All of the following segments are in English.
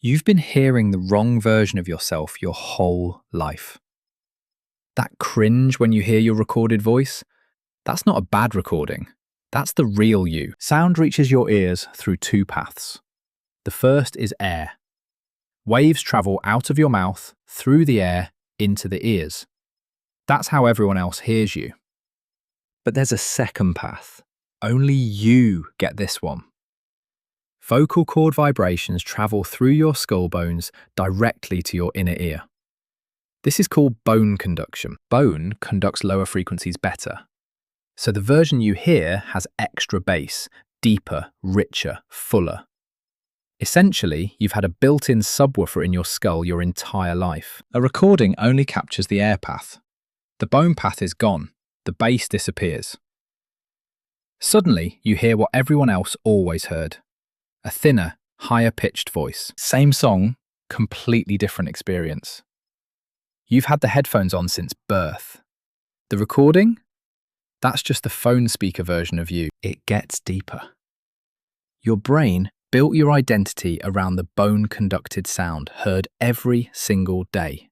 You've been hearing the wrong version of yourself your whole life. That cringe when you hear your recorded voice, that's not a bad recording. That's the real you. Sound reaches your ears through two paths. The first is air. Waves travel out of your mouth, through the air, into the ears. That's how everyone else hears you. But there's a second path. Only you get this one. Vocal cord vibrations travel through your skull bones directly to your inner ear. This is called bone conduction. Bone conducts lower frequencies better. So the version you hear has extra bass, deeper, richer, fuller. Essentially, you've had a built-in subwoofer in your skull your entire life. A recording only captures the air path. The bone path is gone. The bass disappears. Suddenly, you hear what everyone else always heard. A thinner, higher-pitched voice. Same song, completely different experience. You've had the headphones on since birth. The recording? That's just the phone speaker version of you. It gets deeper. Your brain built your identity around the bone-conducted sound heard every single day.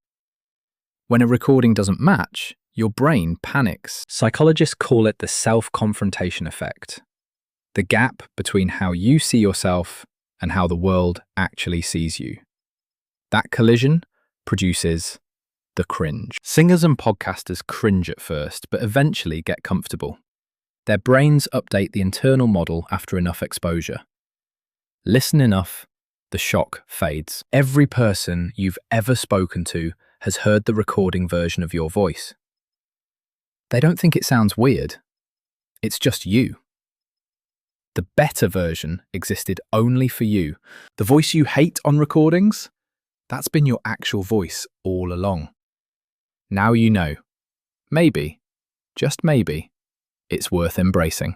When a recording doesn't match, your brain panics. Psychologists call it the self-confrontation effect. The gap between how you see yourself and how the world actually sees you. That collision produces the cringe. Singers and podcasters cringe at first, but eventually get comfortable. Their brains update the internal model after enough exposure. Listen enough, the shock fades. Every person you've ever spoken to has heard the recording version of your voice. They don't think it sounds weird. It's just you. The better version existed only for you. The voice you hate on recordings? That's been your actual voice all along. Now you know. Maybe, just maybe, it's worth embracing.